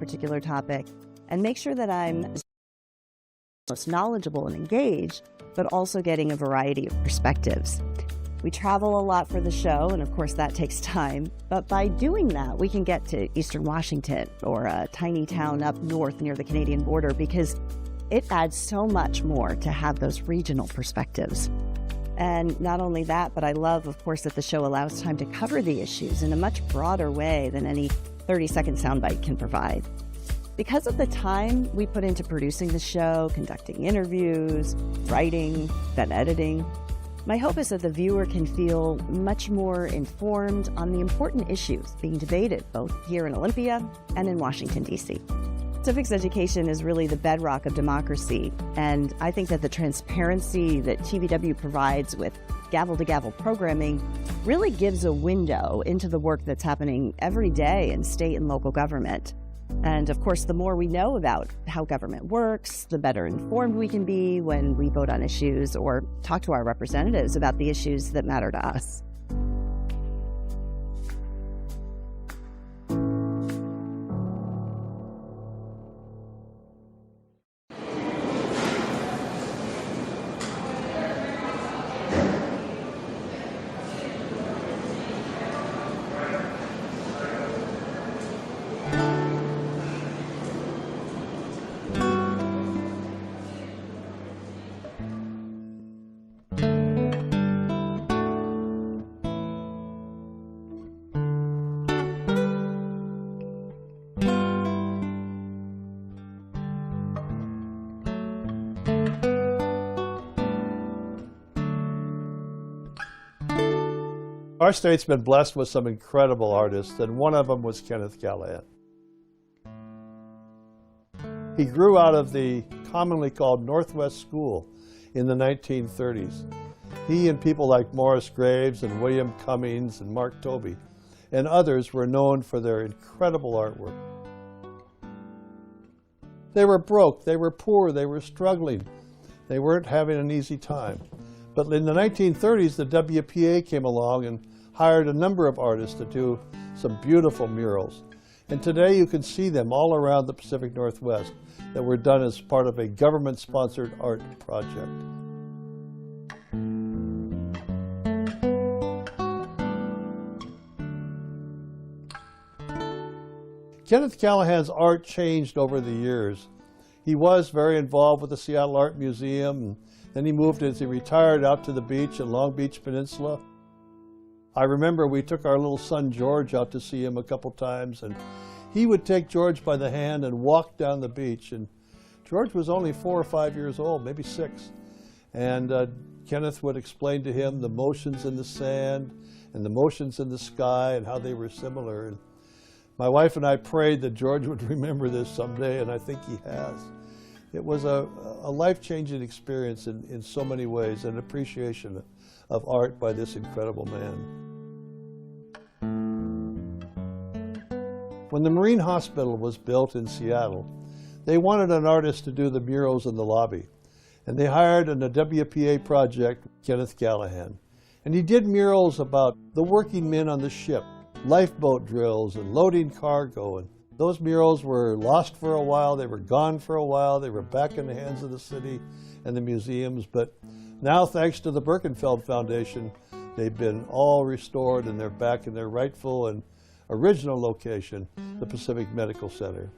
particular topic and make sure that I'm most knowledgeable and engaged, but also getting a variety of perspectives. We travel a lot for the show, and of course that takes time, but by doing that, we can get to Eastern Washington or a tiny town up north near the Canadian border because it adds so much more to have those regional perspectives. And not only that, but I love, of course, that the show allows time to cover the issues in a much broader way than any 30-second soundbite can provide. Because of the time we put into producing the show, conducting interviews, writing, then editing, my hope is that the viewer can feel much more informed on the important issues being debated both here in Olympia and in Washington, D.C. Civics education is really the bedrock of democracy, and I think that the transparency that TVW provides with gavel-to-gavel programming really gives a window into the work that's happening every day in state and local government. And of course, the more we know about how government works, the better informed we can be when we vote on issues or talk to our representatives about the issues that matter to us. Our state's been blessed with some incredible artists, and one of them was Kenneth Callahan. He grew out of the commonly called Northwest School in the 1930s. He and people like Morris Graves and William Cummings and Mark Tobey and others were known for their incredible artwork. They were broke, they were poor, they were struggling. They weren't having an easy time. But in the 1930s, the WPA came along and hired a number of artists to do some beautiful murals. And today you can see them all around the Pacific Northwest that were done as part of a government-sponsored art project. Kenneth Callahan's art changed over the years. He was very involved with the Seattle Art Museum, and then he moved as he retired out to the beach in Long Beach Peninsula. I remember we took our little son George out to see him a couple times, and he would take George by the hand and walk down the beach. And George was only 4 or 5 years old, maybe 6. And Kenneth would explain to him the motions in the sand and the motions in the sky and how they were similar. And my wife and I prayed that George would remember this someday, and I think he has. It was a life-changing experience in so many ways, an appreciation of art by this incredible man. When the Marine Hospital was built in Seattle, they wanted an artist to do the murals in the lobby. And they hired in a WPA project, Kenneth Callahan. And he did murals about the working men on the ship, lifeboat drills and loading cargo. And those murals were lost for a while, they were gone for a while, they were back in the hands of the city and the museums. But now, thanks to the Birkenfeld Foundation, they've been all restored and they're back in their rightful and original location, the Pacific Medical Center.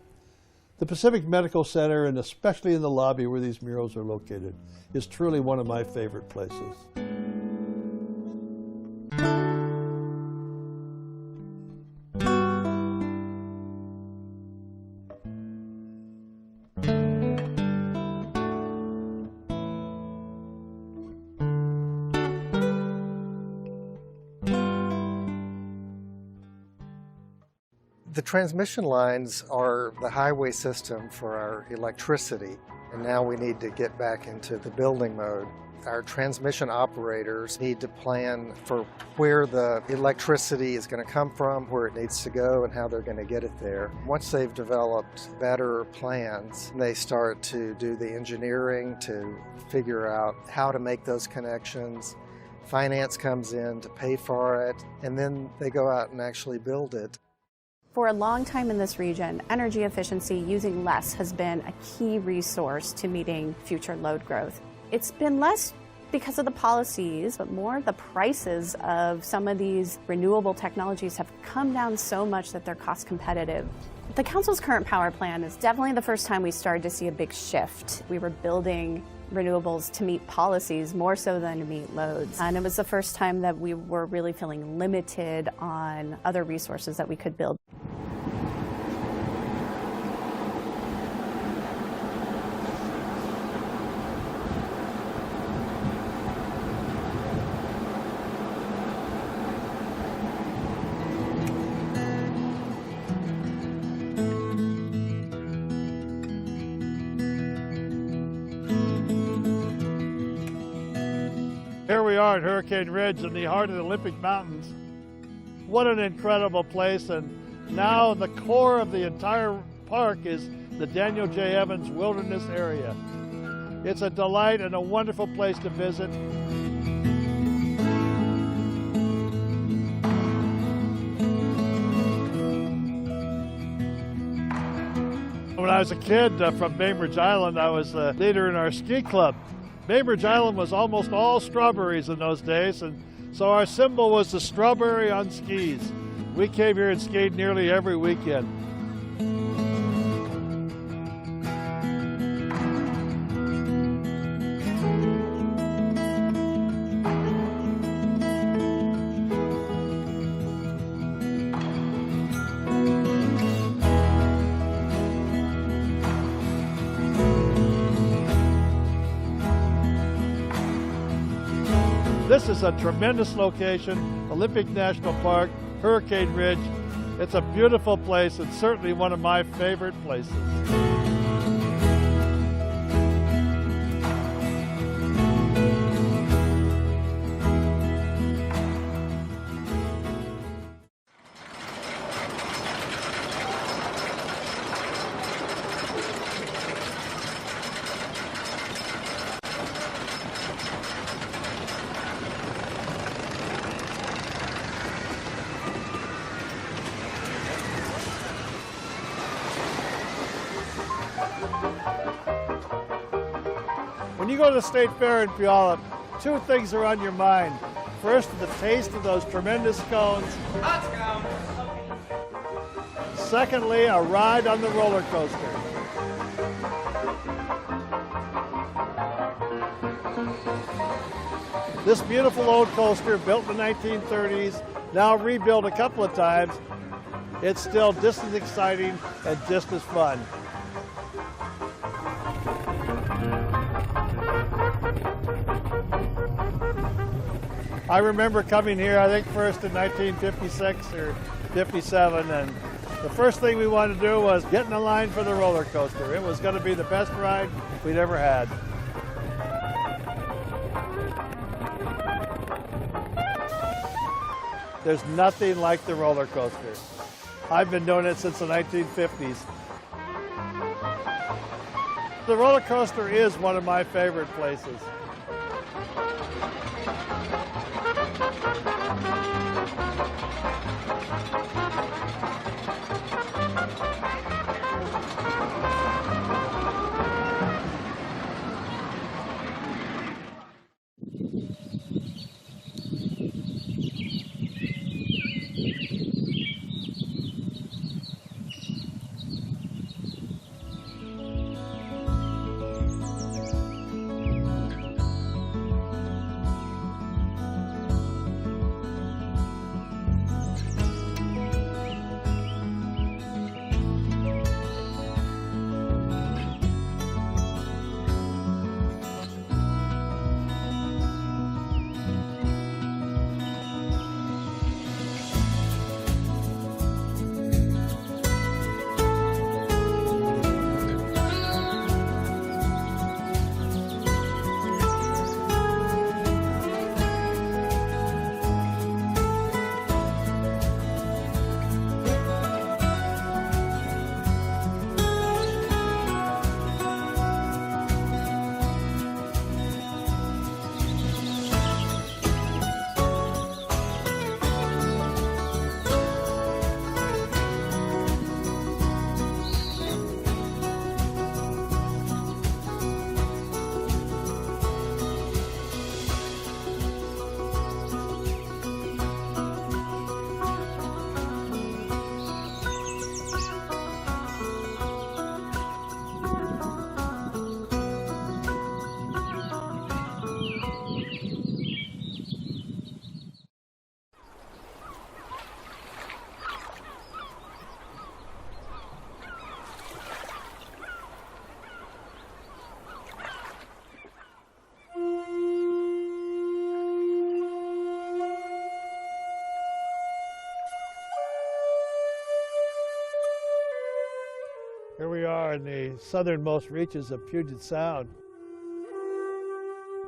The Pacific Medical Center, and especially in the lobby where these murals are located, is truly one of my favorite places. The transmission lines are the highway system for our electricity, and now we need to get back into the building mode. Our transmission operators need to plan for where the electricity is going to come from, where it needs to go, and how they're going to get it there. Once they've developed better plans, they start to do the engineering to figure out how to make those connections. Finance comes in to pay for it, and then they go out and actually build it. For a long time in this region, energy efficiency, using less, has been a key resource to meeting future load growth. It's been less because of the policies, but more the prices of some of these renewable technologies have come down so much that they're cost competitive. The Council's current power plan is definitely the first time we started to see a big shift. We were building renewables to meet policies more so than to meet loads. And it was the first time that we were really feeling limited on other resources that we could build. Here we are at Hurricane Ridge in the heart of the Olympic Mountains. What an incredible place, and now the core of the entire park is the Daniel J. Evans Wilderness Area. It's a delight and a wonderful place to visit. When I was a kid from Bainbridge Island, I was a leader in our ski club. Bainbridge Island was almost all strawberries in those days, and so our symbol was the strawberry on skis. We came here and skied nearly every weekend. This is a tremendous location, Olympic National Park, Hurricane Ridge. It's a beautiful place and certainly one of my favorite places. When you go to the State Fair in Puyallup, two things are on your mind. First, the taste of those tremendous cones. Secondly, a ride on the roller coaster. This beautiful old coaster, built in the 1930s, now rebuilt a couple of times, it's still just as exciting and just as fun. I remember coming here, I think first in 1956 or 57, and the first thing we wanted to do was get in the line for the roller coaster. It was going to be the best ride we'd ever had. There's nothing like the roller coaster. I've been doing it since the 1950s. The roller coaster is one of my favorite places. Here we are in the southernmost reaches of Puget Sound.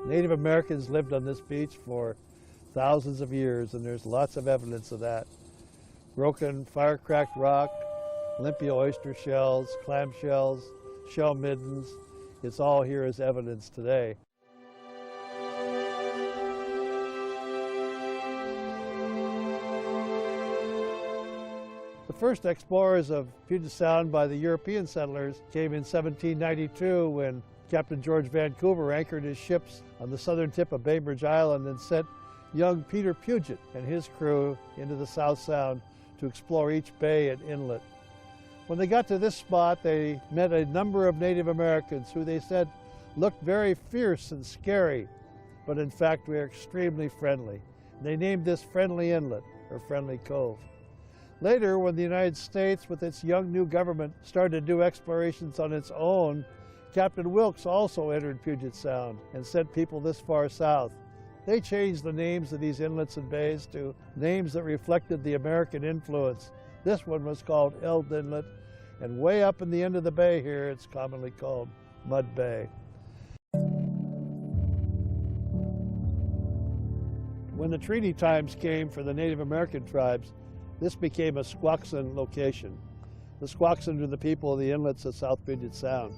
Native Americans lived on this beach for thousands of years, and there's lots of evidence of that. Broken fire-cracked rock, Olympia oyster shells, clam shells, shell middens. It's all here as evidence today. The first explorers of Puget Sound by the European settlers came in 1792 when Captain George Vancouver anchored his ships on the southern tip of Bainbridge Island and sent young Peter Puget and his crew into the South Sound to explore each bay and inlet. When they got to this spot, they met a number of Native Americans who they said looked very fierce and scary, but in fact were extremely friendly. They named this Friendly Inlet, or Friendly Cove. Later, when the United States, with its young new government, started to do explorations on its own, Captain Wilkes also entered Puget Sound and sent people this far south. They changed the names of these inlets and bays to names that reflected the American influence. This one was called Eld Inlet, and way up in the end of the bay here, it's commonly called Mud Bay. When the treaty times came for the Native American tribes, this became a Squaxin location. The Squaxin are the people of the inlets of South Puget Sound.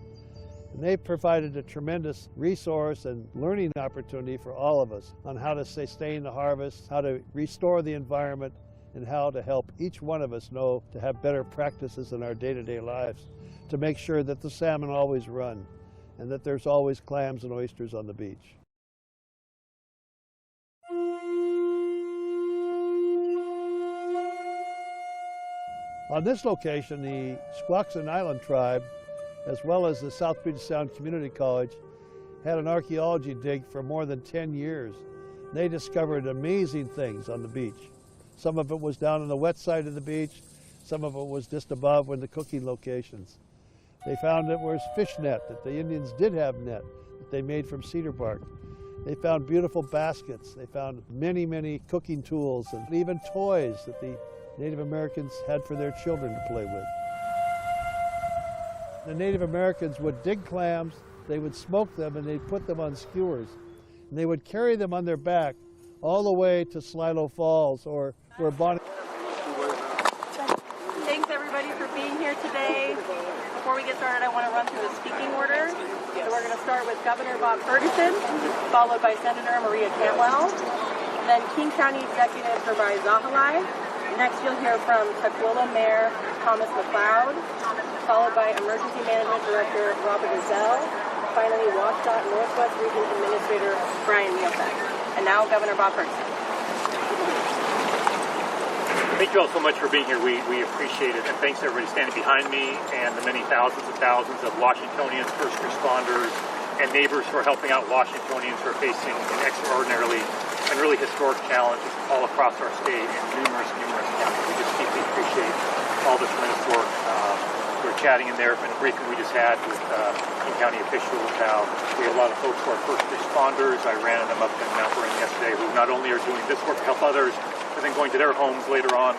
And they provided a tremendous resource and learning opportunity for all of us on how to sustain the harvest, how to restore the environment, and how to help each one of us know to have better practices in our day-to-day lives to make sure that the salmon always run and that there's always clams and oysters on the beach. On this location, the Squaxin Island tribe, as well as the South Puget Sound Community College, had an archaeology dig for more than 10 years. They discovered amazing things on the beach. Some of it was down on the wet side of the beach, some of it was just above in the cooking locations. They found it was fish net, that the Indians did have net that they made from cedar bark. They found beautiful baskets. They found many, many cooking tools and even toys that the Native Americans had for their children to play with. The Native Americans would dig clams, they would smoke them, and they'd put them on skewers. And they would carry them on their back all the way to Slilo Falls, or where Bonnie... Thanks everybody for being here today. Before we get started, I want to run through the speaking order. So we're going to start with Governor Bob Ferguson, followed by Senator Maria Cantwell, then King County Executive Herbai Zahalai. Next, you'll hear from Tukwila Mayor Thomas McLeod, followed by Emergency Management Director Robert Gazelle, finally WashDOT Northwest Region Administrator Brian Neilbeck. And now Governor Bob Ferguson. Thank you all so much for being here. We appreciate it. And thanks to everybody standing behind me and the many thousands of Washingtonians, first responders, and neighbors who are helping out Washingtonians who are facing an extraordinarily and really historic challenges all across our state in numerous counties. We just deeply appreciate all the tremendous work. We were chatting in there in a briefing we just had with King County officials how we have a lot of folks who are first responders. I ran them up in Mount Vernon yesterday who not only are doing this work to help others, but then going to their homes later on,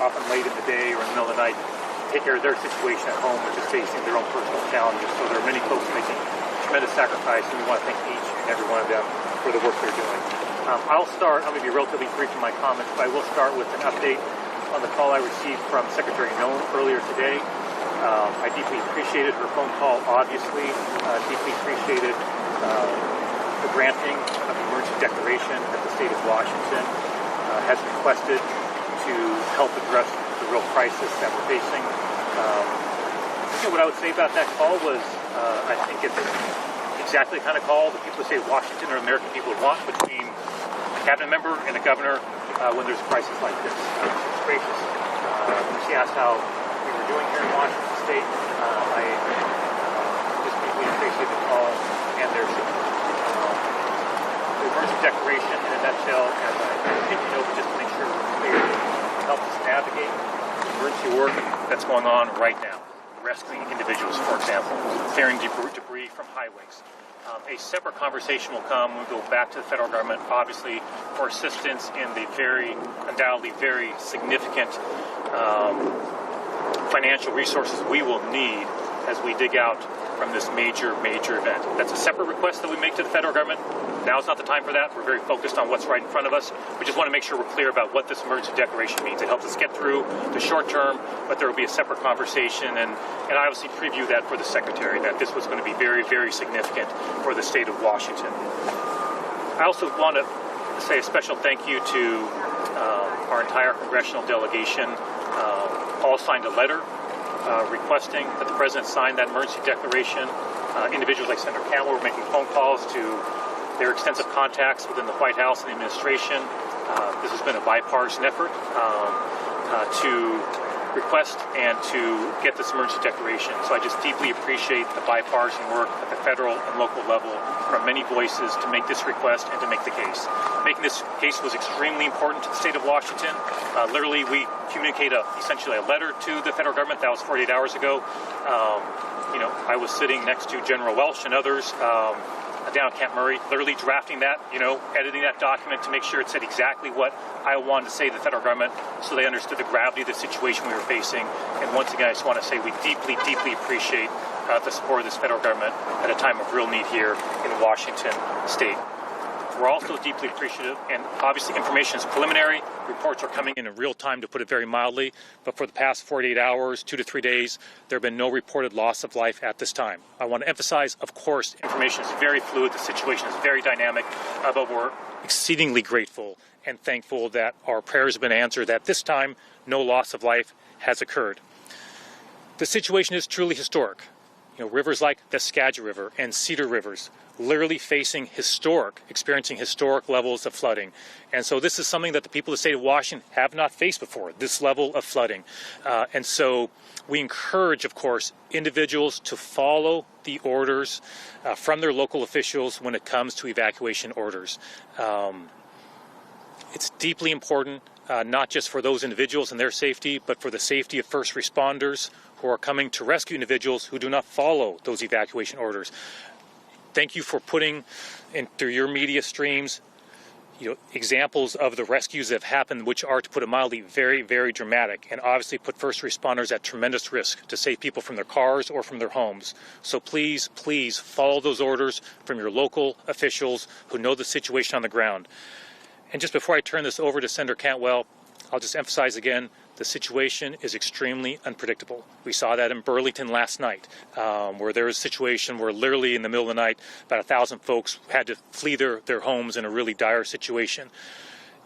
often late in the day or in the middle of the night, to take care of their situation at home, which is facing their own personal challenges. So there are many folks making tremendous sacrifice, and we want to thank each and every one of them for the work they're doing. I'm going to be relatively brief in my comments, but I will start with an update on the call I received from Secretary Noem earlier today. I deeply appreciated her phone call, obviously. Deeply appreciated the granting of the emergency declaration that the state of Washington has requested to help address the real crisis that we're facing. What I would say about that call was I think it's exactly the kind of call that people say Washington or American people would want between a cabinet member and a governor when there's a crisis like this. It's gracious. She asked how we were doing here in Washington State. I just deeply appreciate the call and their support. The emergency declaration in a nutshell, as I continue over just to make sure we're clear, helps us navigate the emergency work that's going on right now. Rescuing individuals, for example, clearing debris from highways. A separate conversation will come when we go back to the federal government, obviously, for assistance in the undoubtedly very significant financial resources we will need as we dig out from this major event. That's a separate request that we make to the federal government. Now's not the time for that. We're very focused on what's right in front of us. We just want to make sure we're clear about what this emergency declaration means. It helps us get through the short term, but there will be a separate conversation, and I obviously preview that for the Secretary, that this was going to be very, very significant for the state of Washington. I also want to say a special thank you to our entire congressional delegation. All signed a letter requesting that the President sign that emergency declaration. Individuals like Senator Campbell were making phone calls to their extensive contacts within the White House and the administration. This has been a bipartisan effort to request and to get this emergency declaration. So I just deeply appreciate the bipartisan work at the federal and local level from many voices to make this request and to make the case. Making this case was extremely important to the state of Washington. Literally, we communicate essentially a letter to the federal government. That was 48 hours ago. I was sitting next to General Welsh and others down at Camp Murray, literally drafting that, editing that document to make sure it said exactly what I wanted to say to the federal government so they understood the gravity of the situation we were facing. And once again, I just want to say we deeply, deeply appreciate the support of this federal government at a time of real need here in Washington state. We're also deeply appreciative, and obviously information is preliminary. Reports are coming in real time, to put it very mildly, but for the past 48 hours, 2 to 3 days, there have been no reported loss of life at this time. I want to emphasize, of course, information is very fluid, the situation is very dynamic, but we're exceedingly grateful and thankful that our prayers have been answered. At this time, no loss of life has occurred. The situation is truly historic. Rivers like the Skagit River and Cedar Rivers literally experiencing historic levels of flooding. And so this is something that the people of the state of Washington have not faced before, this level of flooding. And so we encourage, of course, individuals to follow the orders from their local officials when it comes to evacuation orders. It's deeply important, not just for those individuals and their safety, but for the safety of first responders who are coming to rescue individuals who do not follow those evacuation orders. Thank you for putting in through your media streams, examples of the rescues that have happened, which are, to put it mildly, very, very dramatic, and obviously put first responders at tremendous risk to save people from their cars or from their homes. So please, please follow those orders from your local officials who know the situation on the ground. And just before I turn this over to Senator Cantwell, I'll just emphasize again, the situation is extremely unpredictable. We saw that in Burlington last night, where there was a situation where literally in the middle of the night, about 1,000 folks had to flee their homes in a really dire situation.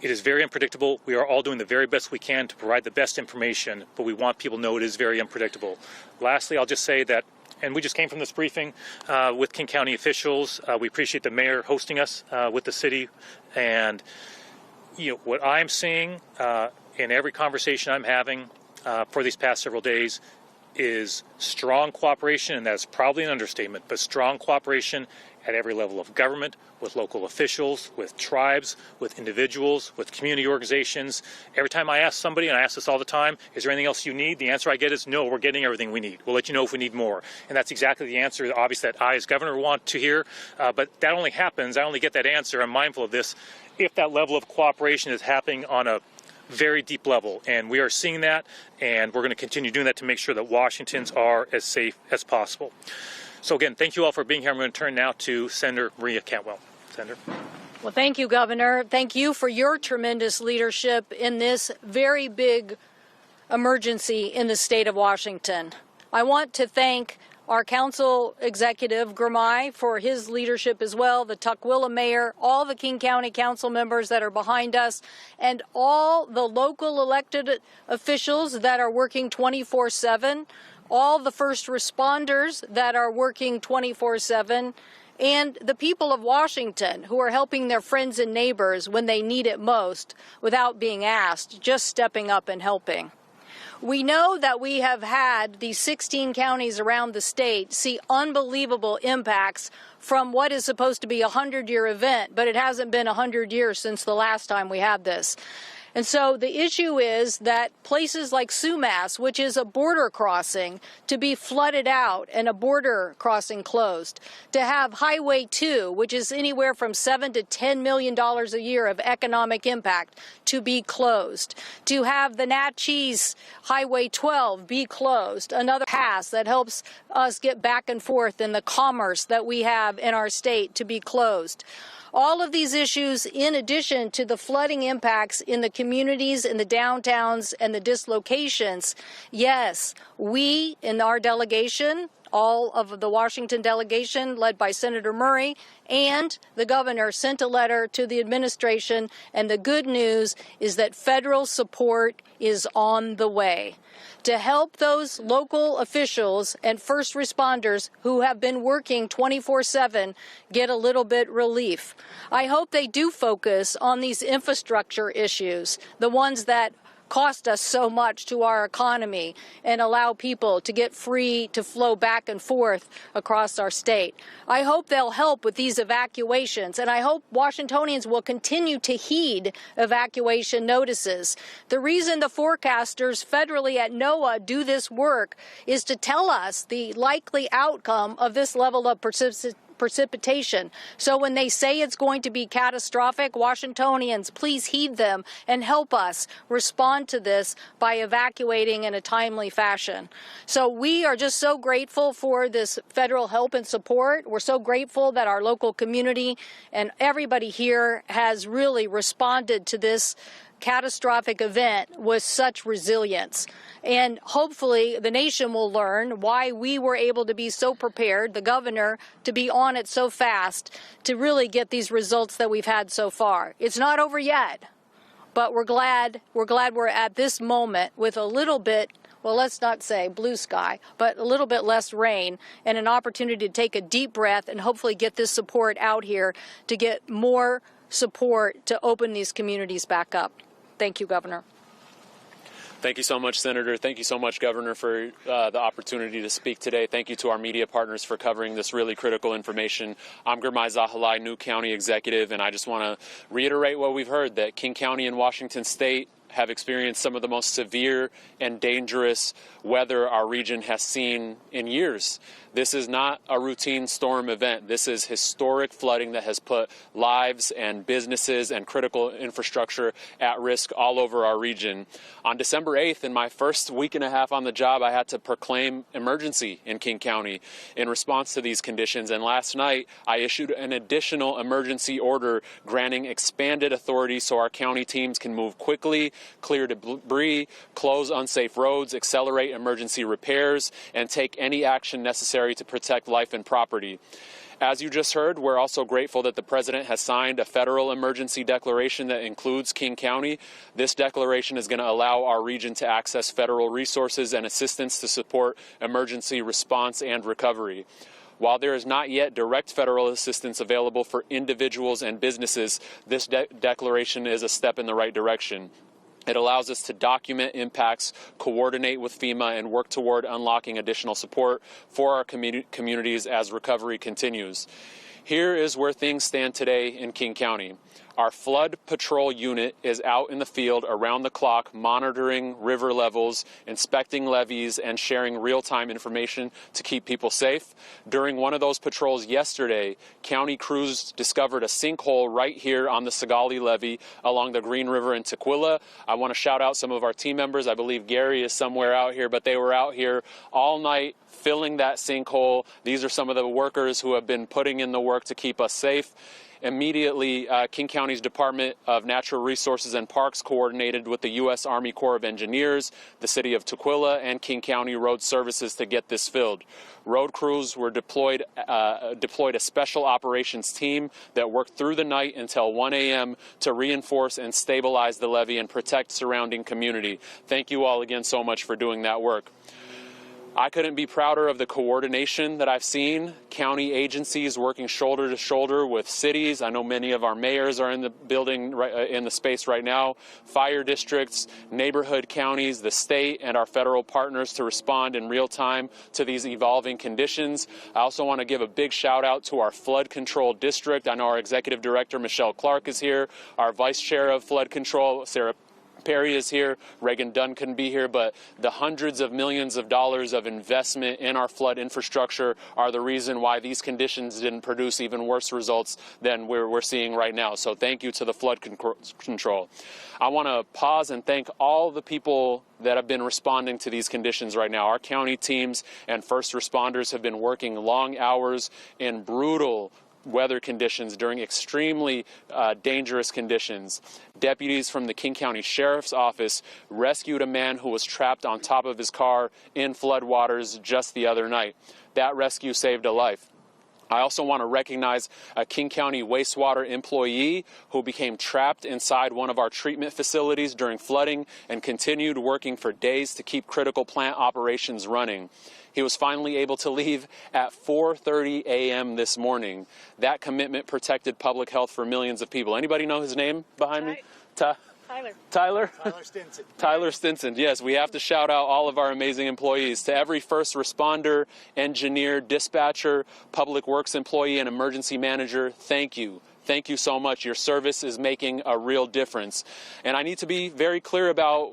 It is very unpredictable. We are all doing the very best we can to provide the best information, but we want people to know it is very unpredictable. Lastly, I'll just say that, and we just came from this briefing with King County officials. We appreciate the mayor hosting us with the city, and what I'm seeing in every conversation I'm having for these past several days is strong cooperation, and that's probably an understatement, but strong cooperation at every level of government, with local officials, with tribes, with individuals, with community organizations. Every time I ask somebody, and I ask this all the time, is there anything else you need? The answer I get is no, we're getting everything we need. We'll let you know if we need more. And that's exactly the answer, obviously, that I as governor want to hear, but that only happens, I only get that answer, I'm mindful of this, if that level of cooperation is happening on a very deep level, and we are seeing that, and we're going to continue doing that to make sure that Washingtons are as safe as possible. So again, thank you all for being here. I'm going to turn now to Senator Maria Cantwell. Senator. Well, thank you, Governor. Thank you for your tremendous leadership in this very big emergency in the state of Washington. I want to thank our council executive, Gramai, for his leadership as well, the Tukwila mayor, all the King County council members that are behind us, and all the local elected officials that are working 24/7, all the first responders that are working 24/7, and the people of Washington who are helping their friends and neighbors when they need it most without being asked, just stepping up and helping. We know that we have had these 16 counties around the state see unbelievable impacts from what is supposed to be a 100-year event, but it hasn't been 100 years since the last time we had this. And so the issue is that places like Sumas, which is a border crossing, to be flooded out and a border crossing closed, to have Highway 2, which is anywhere from $7 to $10 million a year of economic impact, to be closed, to have the Natchez Highway 12 be closed, another pass that helps us get back and forth in the commerce that we have in our state, to be closed. All of these issues, in addition to the flooding impacts in the communities, in the downtowns, and the dislocations, yes, we in our delegation, all of the Washington delegation led by Senator Murray and the governor, sent a letter to the administration, and the good news is that federal support is on the way to help those local officials and first responders who have been working 24/7 get a little bit relief. I hope they do focus on these infrastructure issues, the ones that cost us so much to our economy, and allow people to get free to flow back and forth across our state. I hope they'll help with these evacuations, and I hope Washingtonians will continue to heed evacuation notices. The reason the forecasters federally at NOAA do this work is to tell us the likely outcome of this level of precipitation. So when they say it's going to be catastrophic, Washingtonians, please heed them and help us respond to this by evacuating in a timely fashion. So we are just so grateful for this federal help and support. We're so grateful that our local community and everybody here has really responded to this catastrophic event with such resilience. And hopefully the nation will learn why we were able to be so prepared, the governor to be on it so fast to really get these results that we've had so far. It's not over yet, but we're glad we're at this moment with a little bit, well, let's not say blue sky, but a little bit less rain and an opportunity to take a deep breath and hopefully get this support out here to get more support to open these communities back up. Thank you, Governor. Thank you so much, Senator. Thank you so much, Governor, for the opportunity to speak today. Thank you to our media partners for covering this really critical information. I'm Gurmai Zahalai, new county executive, and I just want to reiterate what we've heard, that King County and Washington State have experienced some of the most severe and dangerous weather our region has seen in years. This is not a routine storm event. This is historic flooding that has put lives and businesses and critical infrastructure at risk all over our region. On December 8th, in my first week and a half on the job, I had to proclaim emergency in King County in response to these conditions. And last night, I issued an additional emergency order granting expanded authority so our county teams can move quickly, clear debris, close unsafe roads, accelerate emergency repairs, and take any action necessary to protect life and property. As you just heard, we're also grateful that the President has signed a federal emergency declaration that includes King County. This declaration is going to allow our region to access federal resources and assistance to support emergency response and recovery. While there is not yet direct federal assistance available for individuals and businesses, this declaration is a step in the right direction. It allows us to document impacts, coordinate with FEMA, and work toward unlocking additional support for our communities as recovery continues. Here is where things stand today in King County. Our flood patrol unit is out in the field around the clock, monitoring river levels, inspecting levees, and sharing real-time information to keep people safe. During one of those patrols yesterday, county crews discovered a sinkhole right here on the Sigali levee along the Green River in Tukwila. I want to shout out some of our team members. I believe Gary is somewhere out here, but they were out here all night filling that sinkhole. These are some of the workers who have been putting in the work to keep us safe. Immediately, King County's Department of Natural Resources and Parks coordinated with the U.S. Army Corps of Engineers, the City of Tukwila, and King County Road Services to get this filled. Road crews were deployed a special operations team that worked through the night until 1 a.m. to reinforce and stabilize the levee and protect surrounding community. Thank you all again so much for doing that work. I couldn't be prouder of the coordination that I've seen. County agencies working shoulder to shoulder with cities. I know many of our mayors are in the building, in the space right now. Fire districts, neighborhood counties, the state, and our federal partners to respond in real time to these evolving conditions. I also want to give a big shout out to our flood control district. I know our executive director, Michelle Clark, is here. Our vice chair of flood control, Sarah Perry is here, Reagan Dunn couldn't be here, but the hundreds of millions of dollars of investment in our flood infrastructure are the reason why these conditions didn't produce even worse results than we're seeing right now. So thank you to the flood control. I want to pause and thank all the people that have been responding to these conditions right now. Our county teams and first responders have been working long hours in brutal weather conditions during extremely dangerous conditions. Deputies from the King County Sheriff's Office rescued a man who was trapped on top of his car in floodwaters just the other night. That rescue saved a life. I also want to recognize a King County wastewater employee who became trapped inside one of our treatment facilities during flooding and continued working for days to keep critical plant operations running. He was finally able to leave at 4:30 a.m. this morning. That commitment protected public health for millions of people. Anybody know his name behind me? Tyler Stinson. Tyler Stinson. Yes, we have to shout out all of our amazing employees. To every first responder, engineer, dispatcher, public works employee, and emergency manager, thank you. Thank you so much. Your service is making a real difference. And I need to be very clear about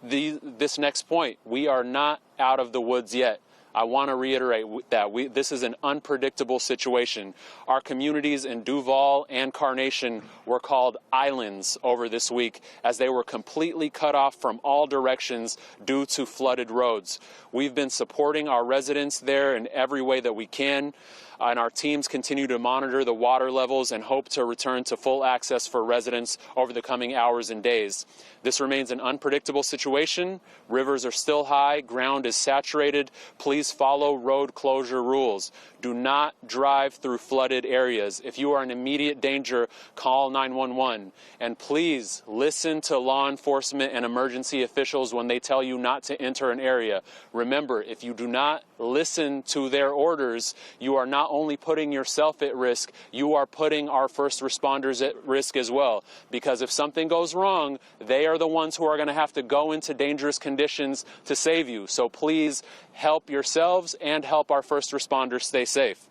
this next point. We are not out of the woods yet. I want to reiterate that this is an unpredictable situation. Our communities in Duval and Carnation were called islands over this week as they were completely cut off from all directions due to flooded roads. We've been supporting our residents there in every way that we can, and our teams continue to monitor the water levels and hope to return to full access for residents over the coming hours and days. This remains an unpredictable situation. Rivers are still high, ground is saturated. Please follow road closure rules. Do not drive through flooded areas. If you are in immediate danger, call 911. And please listen to law enforcement and emergency officials when they tell you not to enter an area. Remember, if you do not listen to their orders, you are not only putting yourself at risk, you are putting our first responders at risk as well. Because if something goes wrong, they are the ones who are going to have to go into dangerous conditions to save you. So please help yourselves and help our first responders stay safe.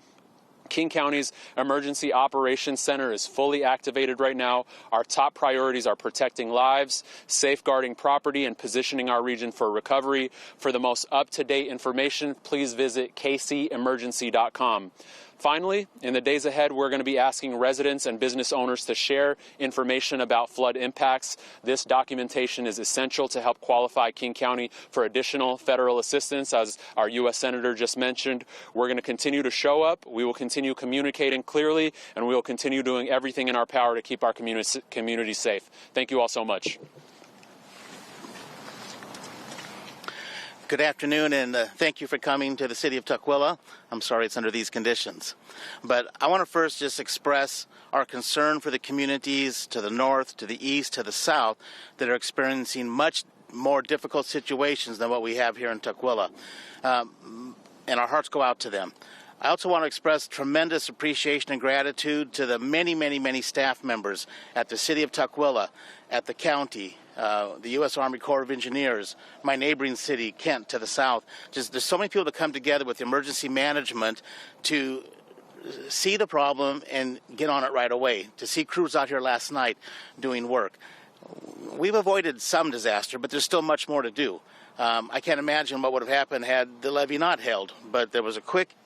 King County's Emergency Operations Center is fully activated right now. Our top priorities are protecting lives, safeguarding property, and positioning our region for recovery. For the most up-to-date information, please visit kcemergency.com. Finally, in the days ahead, we're going to be asking residents and business owners to share information about flood impacts. This documentation is essential to help qualify King County for additional federal assistance, as our U.S. Senator just mentioned. We're going to continue to show up. We will continue communicating clearly, and we will continue doing everything in our power to keep our community safe. Thank you all so much. Good afternoon, and thank you for coming to the city of Tukwila. I'm sorry it's under these conditions. But I want to first just express our concern for the communities to the north, to the east, to the south that are experiencing much more difficult situations than what we have here in Tukwila. And our hearts go out to them. I also want to express tremendous appreciation and gratitude to the many staff members at the city of Tukwila, at the county, the U.S. Army Corps of Engineers, my neighboring city, Kent, to the south. There's so many people that come together with emergency management to see the problem and get on it right away, to see crews out here last night doing work. We've avoided some disaster, but there's still much more to do. I can't imagine what would have happened had the levee not held, but there was a quick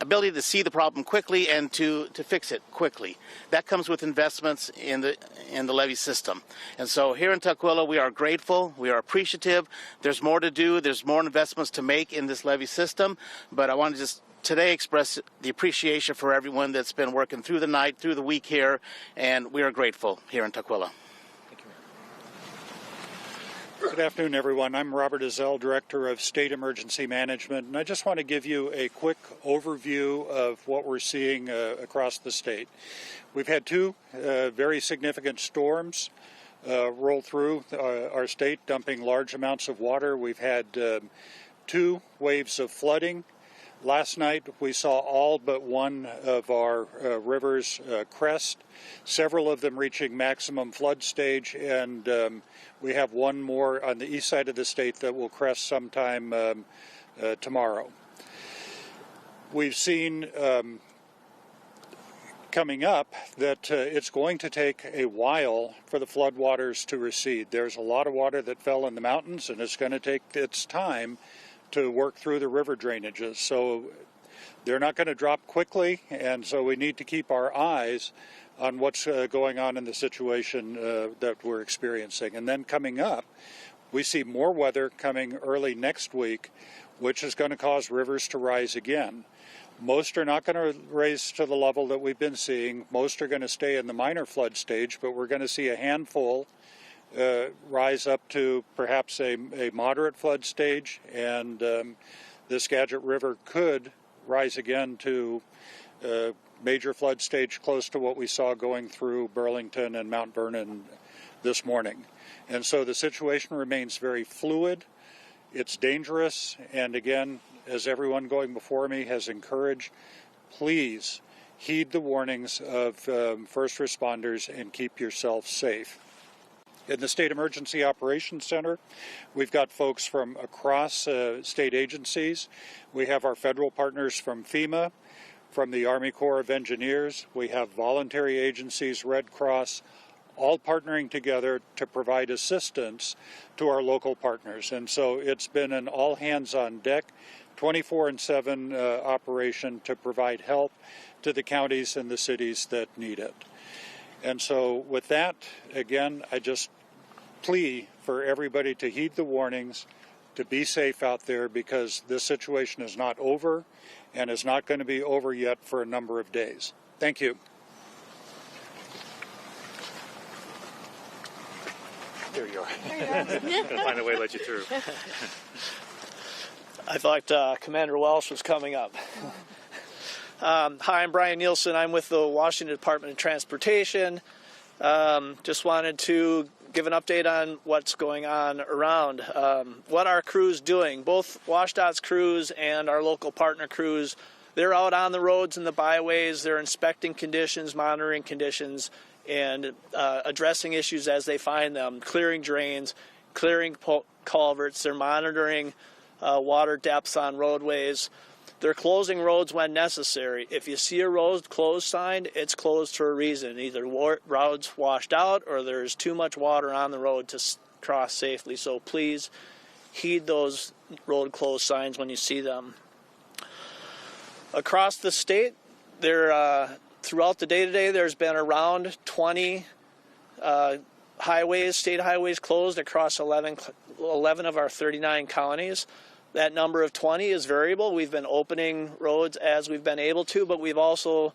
ability to see the problem quickly and to fix it quickly. That comes with investments in the levee system. And so here in Tukwila, we are grateful, we are appreciative. There's more to do, there's more investments to make in this levee system, but I want to just today express the appreciation for everyone that's been working through the night, through the week here, and we are grateful here in Tukwila. Good afternoon, everyone. I'm Robert Ezell, Director of State Emergency Management, and I just want to give you a quick overview of what we're seeing across the state. We've had two very significant storms roll through our state, dumping large amounts of water. We've had two waves of flooding. Last night, we saw all but one of our rivers crest, several of them reaching maximum flood stage, and we have one more on the east side of the state that will crest sometime tomorrow. We've seen coming up that it's going to take a while for the floodwaters to recede. There's a lot of water that fell in the mountains, and it's going to take its time to work through the river drainages. So they're not going to drop quickly, and so we need to keep our eyes on what's going on in the situation that we're experiencing. And then coming up, we see more weather coming early next week, which is going to cause rivers to rise again. Most are not going to raise to the level that we've been seeing. Most are going to stay in the minor flood stage, but we're going to see a handful rise up to perhaps a moderate flood stage, and the Skagit River could rise again to major flood stage close to what we saw going through Burlington and Mount Vernon this morning. And so the situation remains very fluid. It's dangerous, and again, as everyone going before me has encouraged, please heed the warnings of first responders and keep yourself safe. In the State Emergency Operations Center, we've got folks from across state agencies. We have our federal partners from FEMA, from the Army Corps of Engineers. We have voluntary agencies, Red Cross, all partnering together to provide assistance to our local partners. And so it's been an all hands on deck, 24/7 operation to provide help to the counties and the cities that need it. And so with that, again, I just plea for everybody to heed the warnings, to be safe out there, because this situation is not over and is not going to be over yet for a number of days. Thank you. There you are. I'll find a way to let you through. I thought Commander Welsh was coming up. Hi, I'm Brian Nielsen. I'm with the Washington Department of Transportation. Just wanted to give an update on what's going on around. What our crew's doing, both WashDOT's crews and our local partner crews, they're out on the roads and the byways. They're inspecting conditions, monitoring conditions, and addressing issues as they find them, clearing drains, clearing culverts. They're monitoring water depths on roadways. They're closing roads when necessary. If you see a road closed sign, it's closed for a reason. Either roads washed out or there's too much water on the road to cross safely. So please heed those road closed signs when you see them. Across the state, throughout the day today, there's been around 20 state highways closed across 11 of our 39 counties. That number of 20 is variable. We've been opening roads as we've been able to, but we've also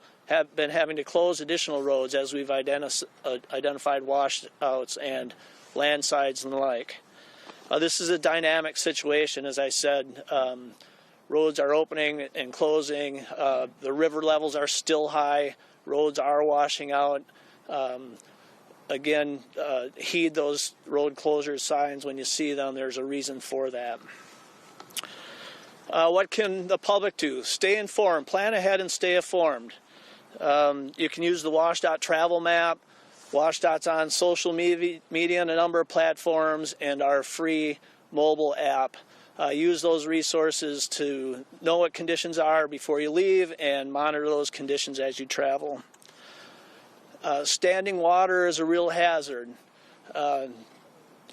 been having to close additional roads as we've identified washouts and landslides and the like. This is a dynamic situation, as I said. Roads are opening and closing. The river levels are still high. Roads are washing out. Again, heed those road closure signs when you see them. There's a reason for that. What can the public do? Stay informed. Plan ahead and stay informed. You can use the WashDOT travel map. WashDOT's on social media and a number of platforms, and our free mobile app. Use those resources to know what conditions are before you leave and monitor those conditions as you travel. Standing water is a real hazard.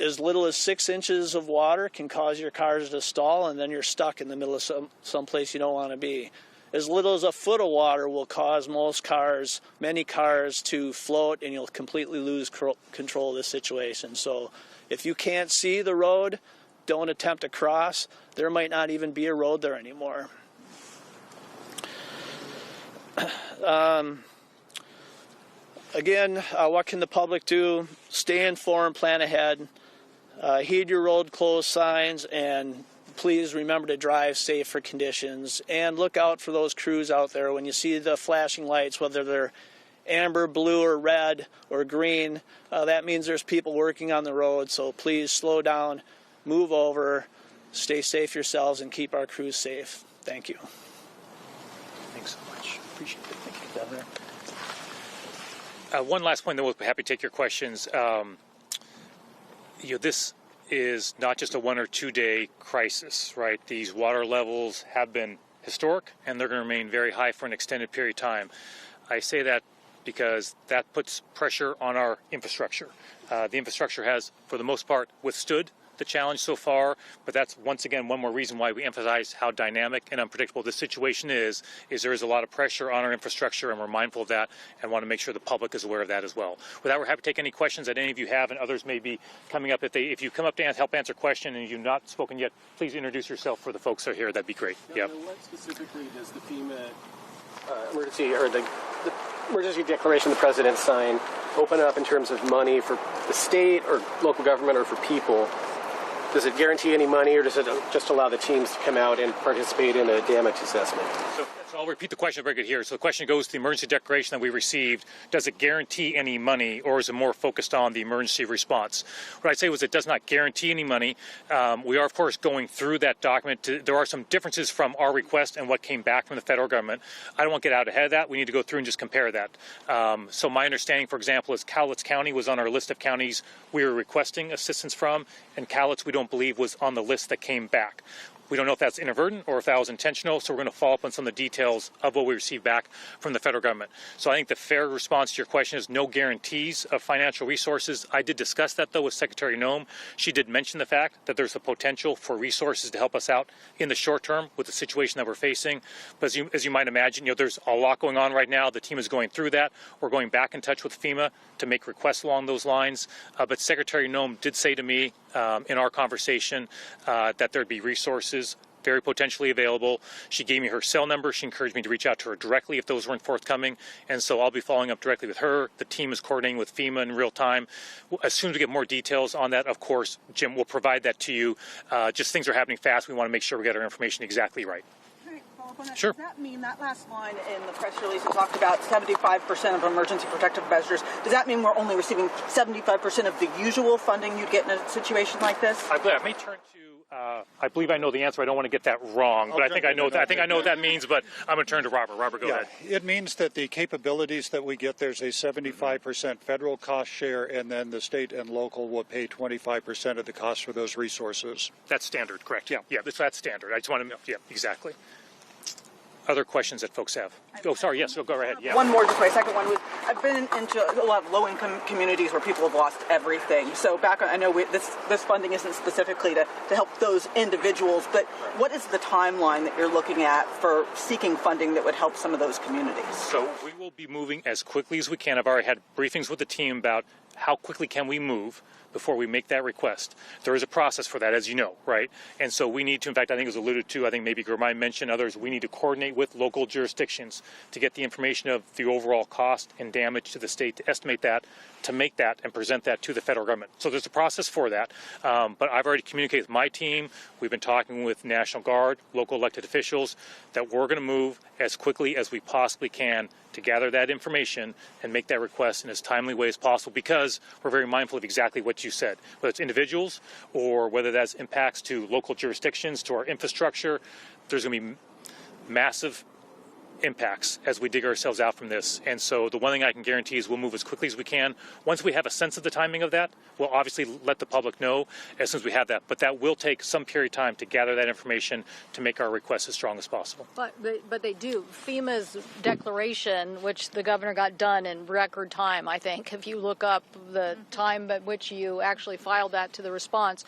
As little as 6 inches of water can cause your cars to stall, and then you're stuck in the middle of some place you don't want to be. As little as a foot of water will cause many cars to float, and you'll completely lose control of the situation. So if you can't see the road, don't attempt to cross. There might not even be a road there anymore. Again, what can the public do? Stay informed, plan ahead. Heed your road closed signs, and please remember to drive safe for conditions. And look out for those crews out there. When you see the flashing lights, whether they're amber, blue, or red, or green, that means there's people working on the road. So please slow down, move over, stay safe yourselves, and keep our crews safe. Thank you. Thanks so much. Appreciate it. Thank you, Governor. One last point, then we'll be happy to take your questions. This is not just a 1 or 2 day crisis, right? These water levels have been historic, and they're going to remain very high for an extended period of time. I say that because that puts pressure on our infrastructure. The infrastructure has, for the most part, withstood the challenge so far, but that's once again one more reason why we emphasize how dynamic and unpredictable this situation is there is a lot of pressure on our infrastructure, and we're mindful of that and want to make sure the public is aware of that as well. With that, we're happy to take any questions that any of you have, and others may be coming up. If you come up to help answer a question and you've not spoken yet, please introduce yourself for the folks that are here. That'd be great. Now, what specifically does the FEMA emergency or the emergency declaration the president signed open up in terms of money for the state or local government or for people? Does it guarantee any money, or does it just allow the teams to come out and participate in a damage assessment? So I'll repeat the question very good here. So the question goes to the emergency declaration that we received. Does it guarantee any money, or is it more focused on the emergency response? What I'd say was it does not guarantee any money. We are, of course, going through that document. There are some differences from our request and what came back from the federal government. I don't want to get out ahead of that. We need to go through and just compare that. So my understanding, for example, is Cowlitz County was on our list of counties we were requesting assistance from, and Cowlitz we don't believe was on the list that came back. We don't know if that's inadvertent or if that was intentional, so we're going to follow up on some of the details of what we received back from the federal government. So I think the fair response to your question is no guarantees of financial resources. I did discuss that, though, with Secretary Noem. She did mention the fact that there's a potential for resources to help us out in the short term with the situation that we're facing. But as you might imagine, there's a lot going on right now. The team is going through that. We're going back in touch with FEMA to make requests along those lines. But Secretary Noem did say to me in our conversation that there'd be resources very potentially available. She gave me her cell number. She encouraged me to reach out to her directly if those weren't forthcoming. And so I'll be following up directly with her. The team is coordinating with FEMA in real time. As soon as we get more details on that, of course, Jim will provide that to you. Just things are happening fast. We want to make sure we get our information exactly right. Sure. Does that mean that last line in the press release it talked about 75% of emergency protective measures? Does that mean we're only receiving 75% of the usual funding you'd get in a situation like this? I may turn to. I believe I know the answer. I don't want to get that wrong, but I think I know what that means. But I'm going to turn to Robert. Robert, go ahead. It means that the capabilities that we get, there's a 75% federal cost share, and then the state and local will pay 25% of the cost for those resources. That's standard, correct? Yeah, that's standard. I just want to. Yeah, exactly. Other questions that folks have? Oh, sorry. Yes, go right ahead. Yeah. One more, just my second one was, I've been into a lot of low-income communities where people have lost everything. So I know this funding isn't specifically to help those individuals, but what is the timeline that you're looking at for seeking funding that would help some of those communities? So we will be moving as quickly as we can. I've already had briefings with the team about how quickly can we move before we make that request. There is a process for that, as you know, right? And so we need to, in fact, I think it was alluded to, I think maybe Germay mentioned others, we need to coordinate with local jurisdictions to get the information of the overall cost and damage to the state, to estimate that, to make that and present that to the federal government. So there's a process for that, but I've already communicated with my team. We've been talking with National Guard, local elected officials, that we're going to move as quickly as we possibly can to gather that information and make that request in as timely way as possible, because we're very mindful of exactly what you said, whether it's individuals or whether that's impacts to local jurisdictions, to our infrastructure. There's going to be massive impacts as we dig ourselves out from this. And so the one thing I can guarantee is we'll move as quickly as we can. Once we have a sense of the timing of that, we'll obviously let the public know as soon as we have that. But that will take some period of time to gather that information to make our request as strong as possible. But they do. FEMA's declaration, which the governor got done in record time, I think, if you look up the time at which you actually filed that to the response,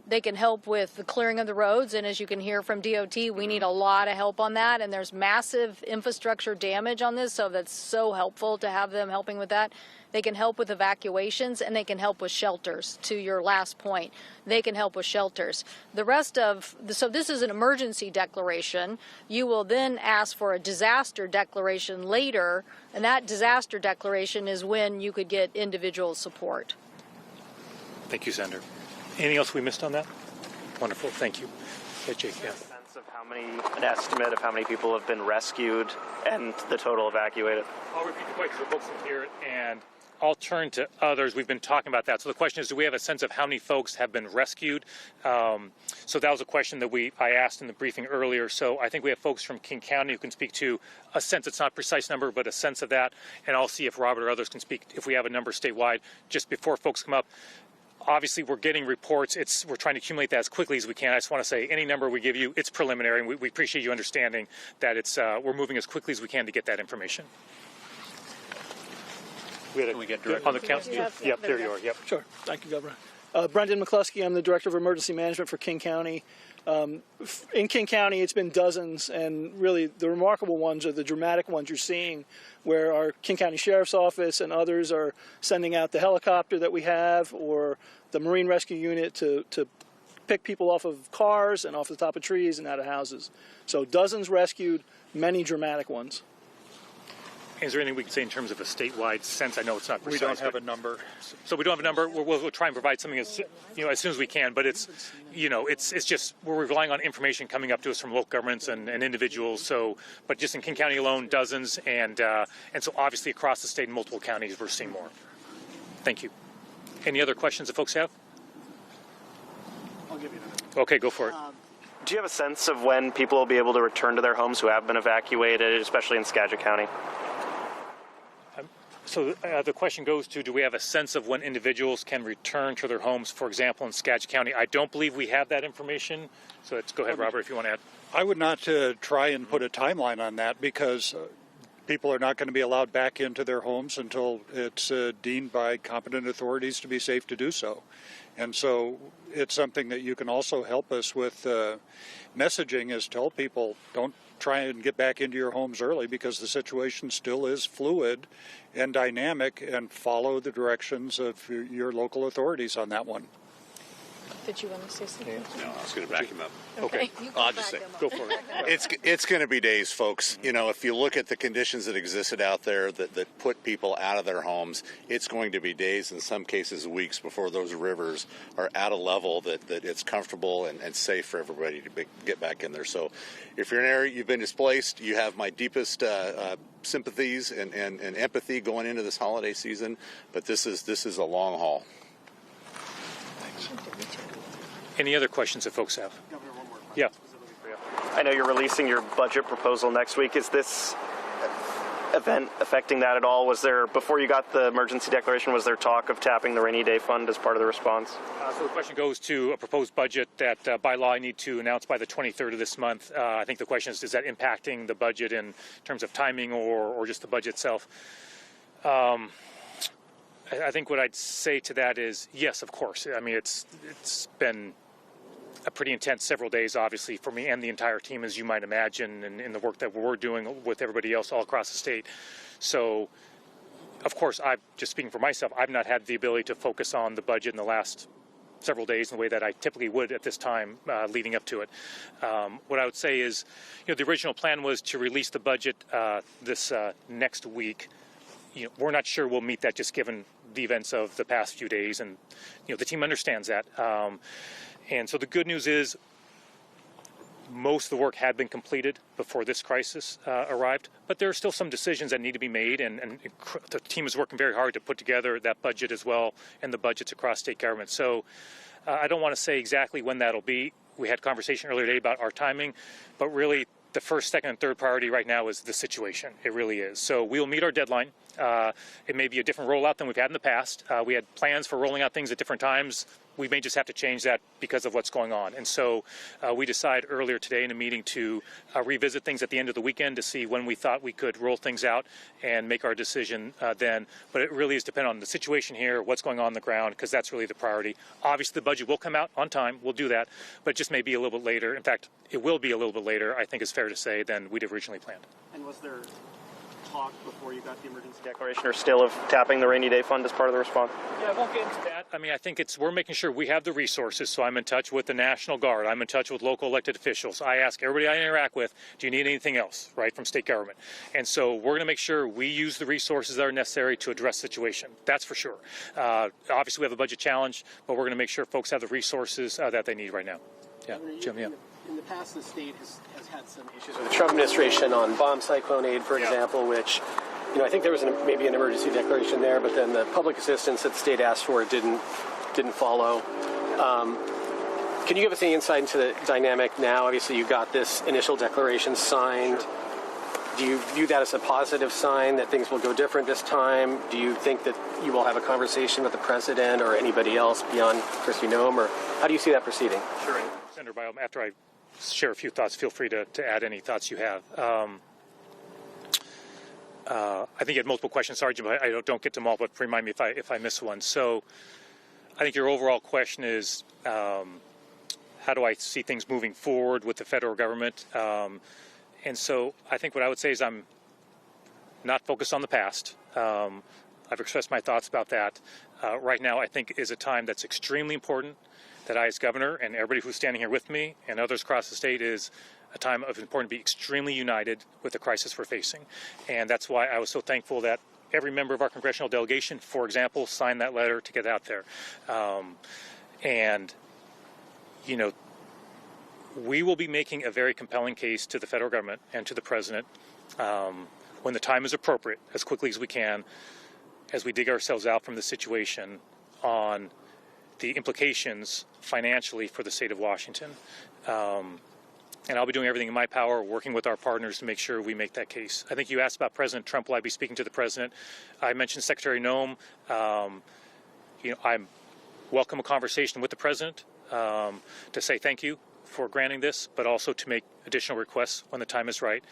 they can help with the clearing of the roads, and as you can hear from DOT, we need a lot of help on that, and there's massive infrastructure damage on this, so that's so helpful to have them helping with that. They can help with evacuations, and they can help with shelters, to your last point. They can help with shelters. So this is an emergency declaration. You will then ask for a disaster declaration later, and that disaster declaration is when you could get individual support. Thank you, Senator. Anything else we missed on that? Wonderful. Thank you. Yeah, Jake, yeah. An estimate of how many people have been rescued and the total evacuated? I'll repeat the question so folks can hear it, and I'll turn to others. We've been talking about that. So the question is, do we have a sense of how many folks have been rescued? So that was a question that I asked in the briefing earlier. So I think we have folks from King County who can speak to a sense. It's not a precise number, but a sense of that. And I'll see if Robert or others can speak if we have a number statewide. Just before folks come up, obviously, we're getting reports. We're trying to accumulate that as quickly as we can. I just want to say any number we give you, it's preliminary, and we appreciate you understanding that we're moving as quickly as we can to get that information. We had on the council. Yep, there you are. Yep. Sure. Thank you, Governor. Brendan McCluskey, I'm the Director of Emergency Management for King County. In King County, it's been dozens, and really the remarkable ones are the dramatic ones you're seeing, where our King County Sheriff's Office and others are sending out the helicopter that we have, or the Marine Rescue Unit to pick people off of cars and off the top of trees and out of houses. So dozens rescued, many dramatic ones. Is there anything we can say in terms of a statewide sense? I know it's not precise. We don't have a number. So we don't have a number. We'll try and provide something as soon as we can. But it's just we're relying on information coming up to us from local governments and individuals. So, but just in King County alone, dozens, and so obviously across the state in multiple counties, we're seeing more. Thank you. Any other questions that folks have? I'll give you that. Okay, go for it. Do you have a sense of when people will be able to return to their homes who have been evacuated, especially in Skagit County? So the question goes to, do we have a sense of when individuals can return to their homes, for example, in Skagit County? I don't believe we have that information. So go ahead, Robert, if you want to add. I would not try and put a timeline on that, because people are not going to be allowed back into their homes until it's deemed by competent authorities to be safe to do so. And so it's something that you can also help us with messaging, is tell people, don't try and get back into your homes early, because the situation still is fluid and dynamic, and follow the directions of your local authorities on that one. Did you want to say something? No, I was going to back him up. Okay. I'll just say, go for it. It's going to be days, folks. You know, if you look at the conditions that existed out there that put people out of their homes, it's going to be days, in some cases weeks, before those rivers are at a level that it's comfortable and safe for everybody to get back in there. So if you're in an area you've been displaced, you have my deepest sympathies and empathy going into this holiday season, but this is a long haul. Any other questions that folks have? Governor, one more question. Yeah. I know you're releasing your budget proposal next week. Is this event affecting that at all? Was there, before you got the emergency declaration, was there talk of tapping the rainy day fund as part of the response? So the question goes to a proposed budget that by law I need to announce by the 23rd of this month. I think the question is that impacting the budget in terms of timing or just the budget itself? I think what I'd say to that is yes, of course. I mean, it's been a pretty intense several days, obviously, for me and the entire team, as you might imagine, and in the work that we're doing with everybody else all across the state. So, of course, just speaking for myself, I've not had the ability to focus on the budget in the last several days in the way that I typically would at this time leading up to it. What I would say is, the original plan was to release the budget this next week. We're not sure we'll meet that, just given the events of the past few days, and the team understands that. And so the good news is most of the work had been completed before this crisis arrived, but there are still some decisions that need to be made, and the team is working very hard to put together that budget as well, and the budgets across state government. So I don't want to say exactly when that'll be. We had conversation earlier today about our timing, but really the first, second, and third priority right now is the situation. It really is. So we'll meet our deadline. It may be a different rollout than we've had in the past. We had plans for rolling out things at different times. We may just have to change that because of what's going on. And so we decided earlier today in a meeting to revisit things at the end of the weekend to see when we thought we could roll things out and make our decision then. But it really is dependent on the situation here, what's going on the ground, because that's really the priority. Obviously, the budget will come out on time. We'll do that. But it just may be a little bit later. In fact, it will be a little bit later, I think is fair to say, than we'd originally planned. And was there talk before you got the emergency declaration or still of tapping the rainy day fund as part of the response? Yeah, I won't get into that. I mean, I think we're making sure we have the resources. So I'm in touch with the National Guard. I'm in touch with local elected officials. I ask everybody I interact with, do you need anything else, right, from state government? And so we're going to make sure we use the resources that are necessary to address the situation. That's for sure. Obviously, we have a budget challenge, but we're going to make sure folks have the resources that they need right now. Yeah, Jim, yeah. In the past, the state has had some issues with the Trump administration on bomb cyclone aid, for example, which, I think there was maybe an emergency declaration there, but then the public assistance that the state asked for didn't follow. Can you give us any insight into the dynamic now? Obviously, you got this initial declaration signed. Sure. Do you view that as a positive sign that things will go different this time? Do you think that you will have a conversation with the president or anybody else beyond Kristi Noem, or how do you see that proceeding? Sure. Senator Biom, after I share a few thoughts, feel free to add any thoughts you have. I think you had multiple questions, sorry, Jim, I don't get to them all, but remind me if I miss one. So I think your overall question is, how do I see things moving forward with the federal government? And so I think what I would say is I'm not focused on the past. I've expressed my thoughts about that. Right now, I think is a time that's extremely important, that I as governor and everybody who's standing here with me and others across the state is a time of important to be extremely united with the crisis we're facing. And that's why I was so thankful that every member of our congressional delegation, for example, signed that letter to get out there. And, you know, we will be making a very compelling case to the federal government and to the president when the time is appropriate, as quickly as we can, as we dig ourselves out from the situation on the implications financially for the state of Washington. And I'll be doing everything in my power, working with our partners to make sure we make that case. I think you asked about President Trump. Will I be speaking to the president? I mentioned Secretary Noem. You know, I welcome a conversation with the president to say thank you for granting this, but also to make additional requests when the time is right.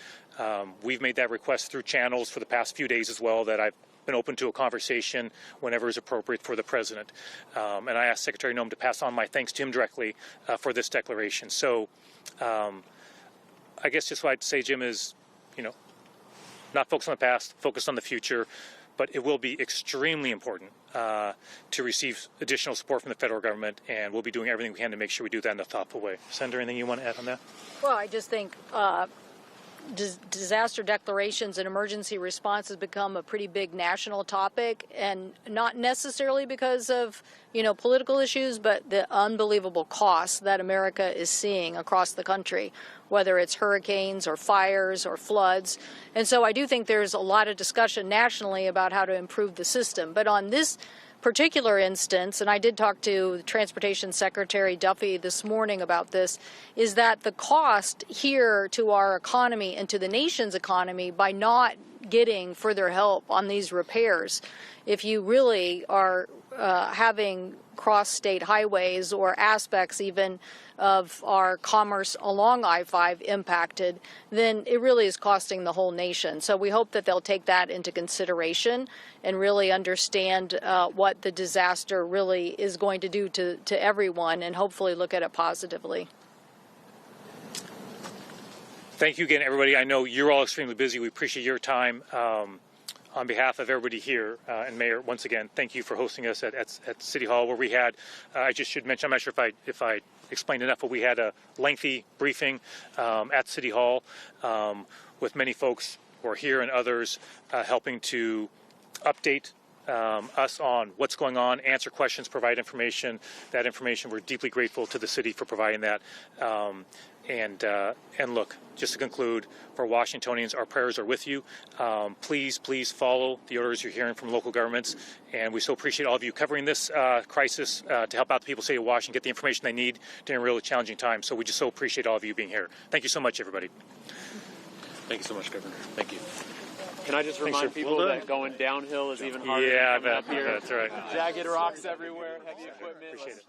We've made that request through channels for the past few days as well, that I've been open to a conversation whenever is appropriate for the president. And I asked Secretary Noem to pass on my thanks to him directly for this declaration. So I guess just what I'd say, Jim, is, you know, not focus on the past, focus on the future, but it will be extremely important to receive additional support from the federal government, and we'll be doing everything we can to make sure we do that in a thoughtful way. Senator, anything you want to add on that? Well, I just think disaster declarations and emergency response has become a pretty big national topic, and not necessarily because of, you know, political issues, but the unbelievable costs that America is seeing across the country, whether it's hurricanes or fires or floods. And so I do think there's a lot of discussion nationally about how to improve the system. But on this particular instance, and I did talk to Transportation Secretary Duffy this morning about this, is that the cost here to our economy and to the nation's economy by not getting further help on these repairs, if you really are having cross-state highways or aspects even of our commerce along I-5 impacted, then it really is costing the whole nation. So we hope that they'll take that into consideration and really understand what the disaster really is going to do to everyone, and hopefully look at it positively. Thank you again, everybody. I know you're all extremely busy. We appreciate your time. On behalf of everybody here, and Mayor, once again, thank you for hosting us at City Hall, where we had, I just should mention, I'm not sure if I explained enough, but we had a lengthy briefing at City Hall with many folks who are here and others helping to update us on what's going on, answer questions, provide information. That information, we're deeply grateful to the city for providing that. And look, just to conclude, for Washingtonians, our prayers are with you. Please follow the orders you're hearing from local governments, and we so appreciate all of you covering this crisis to help out the people of the state of Washington get the information they need during a really challenging time. So we just so appreciate all of you being here. Thank you so much, everybody. Thank you so much, Governor. Thank you. Can I just remind people that going downhill is even harder yeah, than coming up here? That's right. Jagged rocks everywhere, heavy equipment. Appreciate it.